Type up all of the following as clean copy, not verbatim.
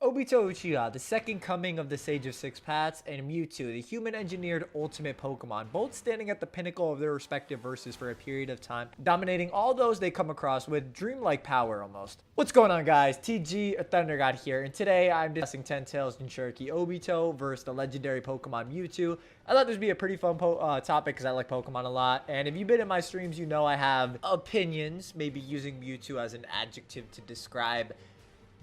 Obito Uchiha, the second coming of the Sage of Six Paths, and Mewtwo, the human-engineered ultimate Pokemon, both standing at the pinnacle of their respective verses for a period of time, dominating all those they come across with dreamlike power almost. What's going on, guys? TG or ThunderGod here, and today I'm discussing 10 Tails Jinchuriki Obito versus the legendary Pokemon Mewtwo. I thought this would be a pretty fun topic because I like Pokemon a lot, and if you've been in my streams, you know I have opinions, maybe using Mewtwo as an adjective to describe.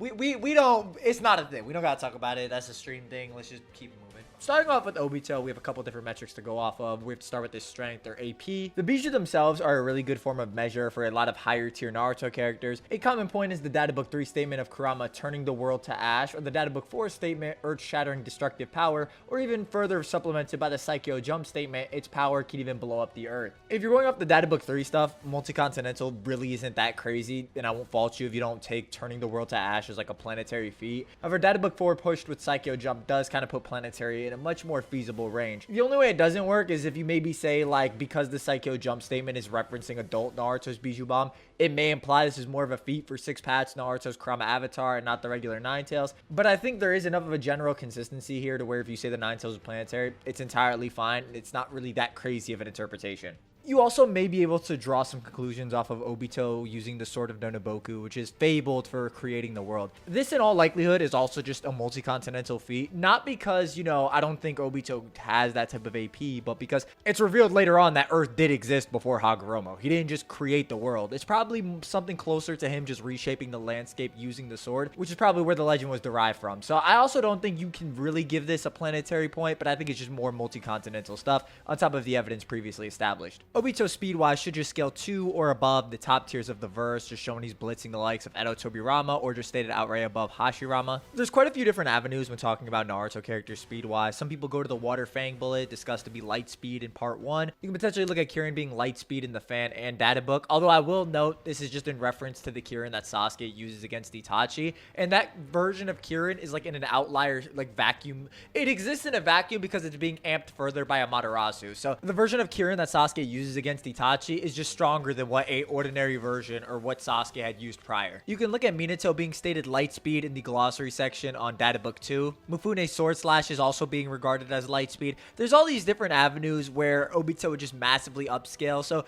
We don't, it's not a thing. We don't gotta talk about it. That's a stream thing. Let's just keep moving. Starting off with Obito, we have a couple different metrics to go off of. We have to start with his strength, or AP. The Bijou themselves are a really good form of measure for a lot of higher tier Naruto characters. A common point is the Data Book 3 statement of Kurama turning the world to ash, or the Data Book 4 statement, earth-shattering destructive power, or even further supplemented by the Psycho Jump statement, its power can even blow up the earth. If you're going off the Data Book 3 stuff, Multi-Continental really isn't that crazy, and I won't fault you if you don't take turning the world to ash as like a planetary feat. However, Data Book 4 pushed with Psycho Jump does kind of put planetary in a much more feasible range. The only way it doesn't work is if you maybe say, like, because the Psycho Jump statement is referencing adult Naruto's Bijou Bomb, it may imply this is more of a feat for Six Paths Naruto's Kurama Avatar and not the regular Ninetales. But I think there is enough of a general consistency here to where if you say the Ninetales is planetary, it's entirely fine. It's not really that crazy of an interpretation. You also may be able to draw some conclusions off of Obito using the Sword of Nonoboku, which is fabled for creating the world. This, in all likelihood, is also just a multi-continental feat. Not because, you know, I don't think Obito has that type of AP, but because it's revealed later on that Earth did exist before Hagoromo. He didn't just create the world. It's probably something closer to him just reshaping the landscape using the sword, which is probably where the legend was derived from. So I also don't think you can really give this a planetary point, but I think it's just more multi-continental stuff on top of the evidence previously established. Obito speed-wise should just scale 2 or above the top tiers of the verse, just showing he's blitzing the likes of Edo Tobirama or just stated outright above Hashirama. There's quite a few different avenues when talking about Naruto characters speed-wise. Some people go to the Water Fang Bullet, discussed to be light speed in part 1. You can potentially look at Kirin being light speed in the fan and data book, although I will note this is just in reference to the Kirin that Sasuke uses against Itachi, and that version of Kirin is like in an outlier, like vacuum. It exists in a vacuum because it's being amped further by Amaterasu. So the version of Kirin that Sasuke uses against Itachi is just stronger than what a ordinary version or what Sasuke had used prior. You can look at Minato being stated light speed in the glossary section on Data Book 2. Mufune's Sword Slash is also being regarded as light speed. There's all these different avenues where Obito would just massively upscale. So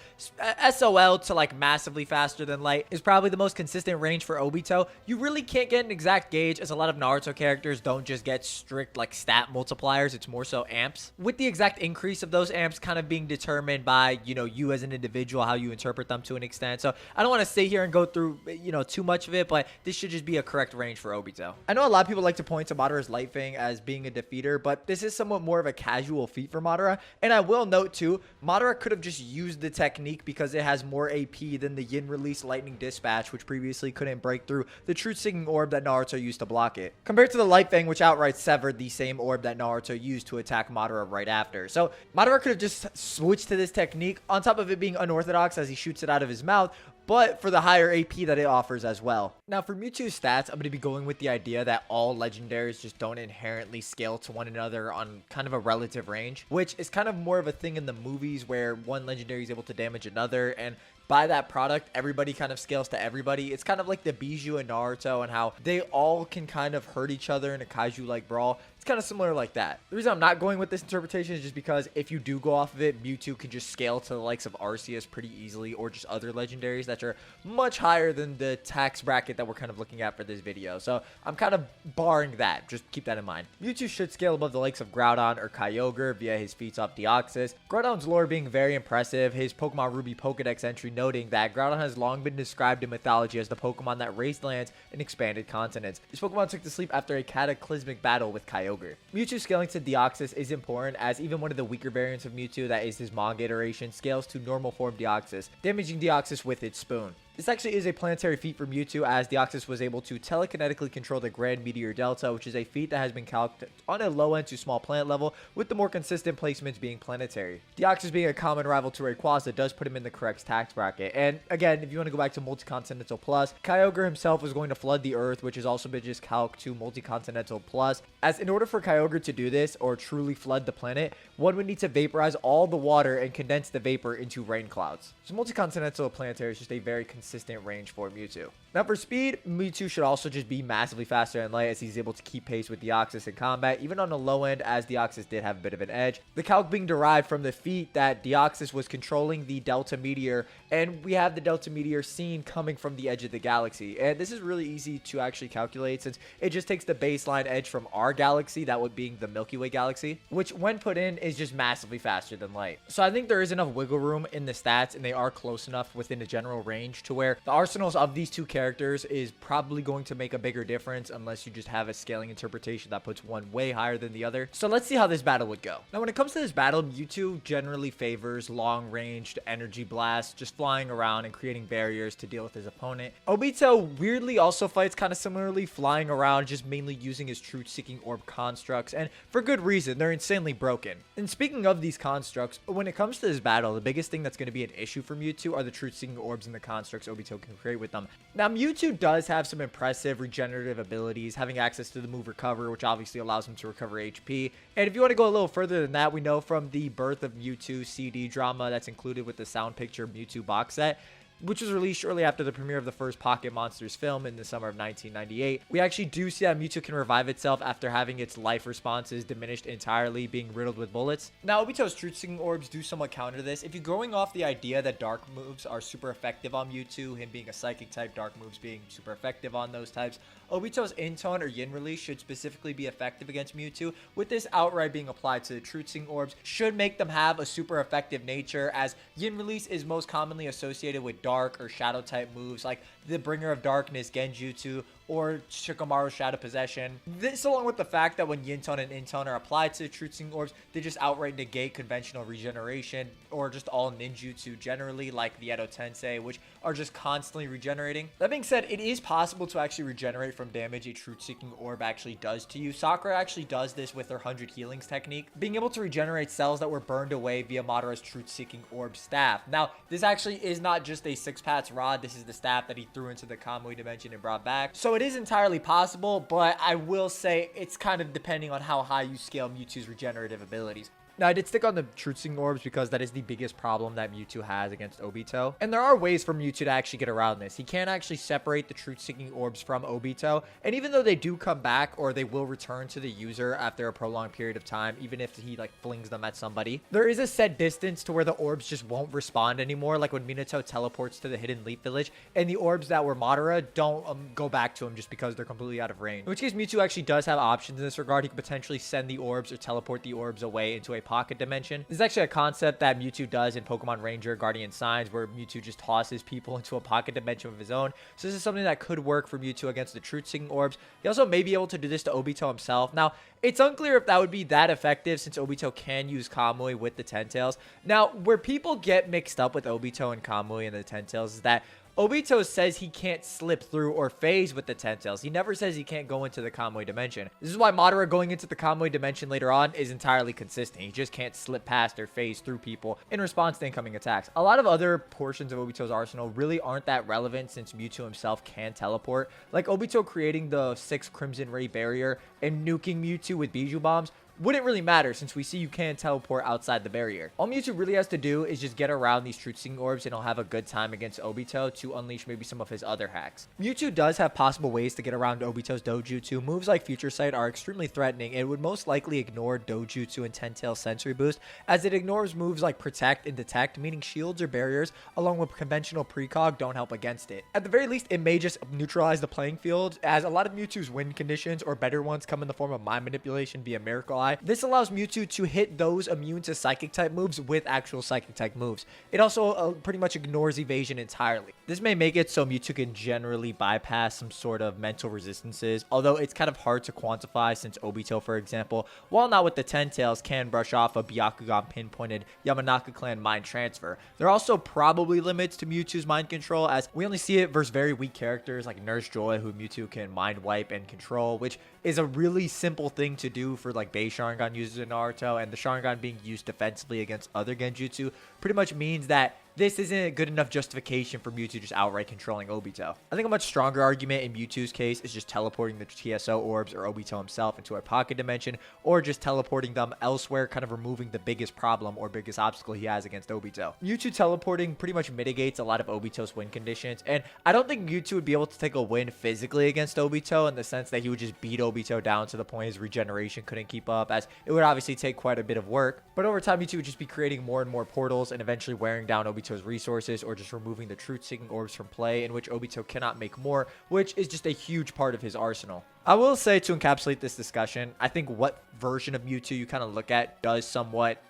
SOL to like massively faster than light is probably the most consistent range for Obito. You really can't get an exact gauge as a lot of Naruto characters don't just get strict like stat multipliers. It's more so amps, with the exact increase of those amps kind of being determined by, you know, you as an individual, how you interpret them to an extent. So I don't want to sit here and go through, you know, too much of it, but this should just be a correct range for Obito. I know a lot of people like to point to Madara's Light Fang as being a defeater, but this is somewhat more of a casual feat for Madara. And I will note too, Madara could have just used the technique because it has more AP than the Yin release Lightning Dispatch, which previously couldn't break through the Truth Singing Orb that Naruto used to block it, compared to the Light Fang, which outright severed the same orb that Naruto used to attack Madara right after. So Madara could have just switched to this technique on top of it being unorthodox as he shoots it out of his mouth, but for the higher AP that it offers as well. Now for Mewtwo stats, I'm going to be going with the idea that all legendaries just don't inherently scale to one another on kind of a relative range, which is kind of more of a thing in the movies where one legendary is able to damage another, and by that product, everybody kind of scales to everybody. It's kind of like the Bijou and Naruto and how they all can kind of hurt each other in a kaiju-like brawl. It's kind of similar like that. The reason I'm not going with this interpretation is just because if you do go off of it, Mewtwo can just scale to the likes of Arceus pretty easily, or just other legendaries that are much higher than the tax bracket that we're kind of looking at for this video. So I'm kind of barring that. Just keep that in mind. Mewtwo should scale above the likes of Groudon or Kyogre via his feats off Deoxys. Groudon's lore being very impressive. His Pokemon Ruby Pokedex entry noting that Groudon has long been described in mythology as the Pokemon that raised lands and expanded continents. This Pokemon took to sleep after a cataclysmic battle with Kyogre. Mewtwo scaling to Deoxys is important, as even one of the weaker variants of Mewtwo, that is his manga iteration, scales to normal form Deoxys, damaging Deoxys with its spoon. This actually is a planetary feat for Mewtwo, as Deoxys was able to telekinetically control the Grand Meteor Delta, which is a feat that has been calced on a low end to small planet level, with the more consistent placements being planetary. Deoxys being a common rival to Rayquaza does put him in the correct tax bracket. And again, if you want to go back to Multi-Continental Plus, Kyogre himself is going to flood the Earth, which has also been just calced to Multi-Continental Plus, as in order for Kyogre to do this, or truly flood the planet, one would need to vaporize all the water and condense the vapor into rain clouds. So Multi-Continental Planetary is just a very consistent consistent range for Mewtwo. Now for speed, Mewtwo should also just be massively faster than Light, as he's able to keep pace with Deoxys in combat, even on the low end, as Deoxys did have a bit of an edge. The calc being derived from the feat that Deoxys was controlling the Delta Meteor, and we have the Delta Meteor seen coming from the edge of the galaxy. And this is really easy to actually calculate, since it just takes the baseline edge from our galaxy, that would being the Milky Way galaxy, which when put in is just massively faster than Light. So I think there is enough wiggle room in the stats, and they are close enough within a general range to where the arsenals of these two characters is probably going to make a bigger difference, unless you just have a scaling interpretation that puts one way higher than the other. So let's see how this battle would go. Now when it comes to this battle, Mewtwo generally favors long-ranged energy blasts, just flying around and creating barriers to deal with his opponent. Obito weirdly also fights kind of similarly, flying around, just mainly using his truth-seeking orb constructs, and for good reason. They're insanely broken. And speaking of these constructs, when it comes to this battle, the biggest thing that's going to be an issue for Mewtwo are the truth-seeking orbs and the constructs Obito can create with them. Now Mewtwo does have some impressive regenerative abilities, having access to the move Recover, which obviously allows him to recover HP. And if you want to go a little further than that, we know from the Birth of Mewtwo CD drama that's included with the Sound Picture Mewtwo box set, which was released shortly after the premiere of the first Pocket Monsters film in the summer of 1998. We actually do see that Mewtwo can revive itself after having its life responses diminished entirely, being riddled with bullets. Now, Obito's Truth-Seeking Orbs do somewhat counter this. If you're going off the idea that Dark moves are super effective on Mewtwo, him being a Psychic type, Dark moves being super effective on those types, Obito's Intone or Yin Release should specifically be effective against Mewtwo, with this outright being applied to the Truth-Seeking Orbs, should make them have a super effective nature, as Yin Release is most commonly associated with Dark or Shadow type moves like the Bringer of Darkness Genjutsu or Shikamaru's Shadow Possession. This, along with the fact that when Yin Tone and Intone are applied to Truth-Seeking Orbs, they just outright negate conventional regeneration, or just all ninjutsu generally, like the Edo Tensei, which are just constantly regenerating. That being said, it is possible to actually regenerate from damage a Truth-Seeking Orb actually does to you. Sakura actually does this with her 100 Healings technique, being able to regenerate cells that were burned away via Madara's Truth-Seeking Orb staff. Now, this actually is not just a Six-Paths rod, this is the staff that he threw into the Kamui dimension and brought back. So it is entirely possible, but I will say it's kind of depending on how high you scale Mewtwo's regenerative abilities. Now, I did stick on the Truth-Seeking Orbs because that is the biggest problem that Mewtwo has against Obito. And there are ways for Mewtwo to actually get around this. He can actually separate the Truth-Seeking Orbs from Obito. And even though they do come back, or they will return to the user after a prolonged period of time, even if he like flings them at somebody, there is a set distance to where the orbs just won't respond anymore. Like when Minato teleports to the Hidden Leaf Village, and the orbs that were Madara don't go back to him just because they're completely out of range. In which case, Mewtwo actually does have options in this regard. He could potentially send the orbs or teleport the orbs away into a pocket dimension. This is actually a concept that Mewtwo does in Pokemon Ranger Guardian Signs, where Mewtwo just tosses people into a pocket dimension of his own. So this is something that could work for Mewtwo against the Truth-Seeking Orbs. He also may be able to do this to Obito himself. Now, it's unclear if that would be that effective, since Obito can use Kamui with the Ten Tails. Now, where people get mixed up with Obito and Kamui and the Ten Tails is that Obito says he can't slip through or phase with the Ten Tails. He never says he can't go into the Kamui dimension. This is why Madara going into the Kamui dimension later on is entirely consistent. He just can't slip past or phase through people in response to incoming attacks. A lot of other portions of Obito's arsenal really aren't that relevant, since Mewtwo himself can teleport. Like Obito creating the 6 Crimson Ray barrier and nuking Mewtwo with Bijou Bombs wouldn't really matter, since we see you can teleport outside the barrier. All Mewtwo really has to do is just get around these Truth-Seeking Orbs, and he'll have a good time against Obito to unleash maybe some of his other hacks. Mewtwo does have possible ways to get around Obito's Dojutsu. Moves like Future Sight are extremely threatening and would most likely ignore Dojutsu and Ten Tail Sensory Boost, as it ignores moves like Protect and Detect, meaning shields or barriers along with conventional precog don't help against it. At the very least, it may just neutralize the playing field, as a lot of Mewtwo's win conditions or better ones come in the form of Mind Manipulation via Miracle Eye. This allows Mewtwo to hit those immune to Psychic type moves with actual Psychic type moves. It also pretty much ignores evasion entirely. This may make it so Mewtwo can generally bypass some sort of mental resistances, although it's kind of hard to quantify, since Obito, for example, while not with the Ten Tails, can brush off a Byakugan pinpointed Yamanaka clan mind transfer. There are also probably limits to Mewtwo's mind control, as we only see it versus very weak characters like Nurse Joy, who Mewtwo can mind wipe and control, which is a really simple thing to do for like base Sharingan users in Naruto, and the Sharingan being used defensively against other Genjutsu pretty much means that this isn't good enough justification for Mewtwo just outright controlling Obito. I think a much stronger argument in Mewtwo's case is just teleporting the TSO orbs or Obito himself into a pocket dimension, or just teleporting them elsewhere, kind of removing the biggest problem or biggest obstacle he has against Obito. Mewtwo teleporting pretty much mitigates a lot of Obito's win conditions, and I don't think Mewtwo would be able to take a win physically against Obito in the sense that he would just beat Obito down to the point his regeneration couldn't keep up, as it would obviously take quite a bit of work. But over time, Mewtwo would just be creating more and more portals and eventually wearing down Obito's resources, or just removing the truth-seeking orbs from play, in which Obito cannot make more, which is just a huge part of his arsenal. I will say, to encapsulate this discussion, I think what version of Mewtwo you kind of look at does somewhat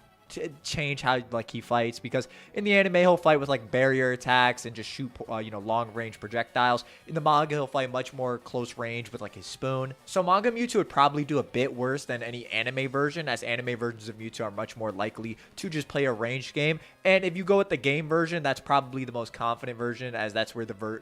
change how like he fights, because in the anime he'll fight with like barrier attacks and just shoot long range projectiles. In the manga he'll fight much more close range with like his spoon. So manga Mewtwo would probably do a bit worse than any anime version, as anime versions of Mewtwo are much more likely to just play a ranged game. And if you go with the game version, that's probably the most confident version, as that's where the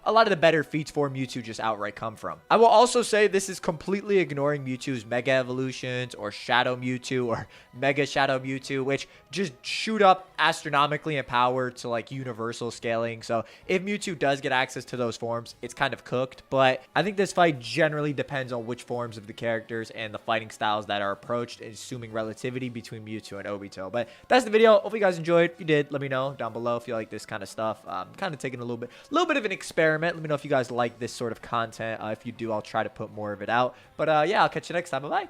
a lot of the better feats for Mewtwo just outright come from. I will also say this is completely ignoring Mewtwo's Mega Evolutions or Shadow Mewtwo or Mega Shadow Mewtwo, which just shoot up astronomically in power to like universal scaling. So if Mewtwo does get access to those forms, it's kind of cooked. But I think this fight generally depends on which forms of the characters and the fighting styles that are approached, assuming relativity between Mewtwo and Obito. But that's the video. Hope you guys enjoyed. If you did, let me know down below if you like this kind of stuff. Kind of taking a little bit of an experiment. Let me know if you guys like this sort of content. If you do, I'll try to put more of it out. But yeah, I'll catch you next time. Bye bye.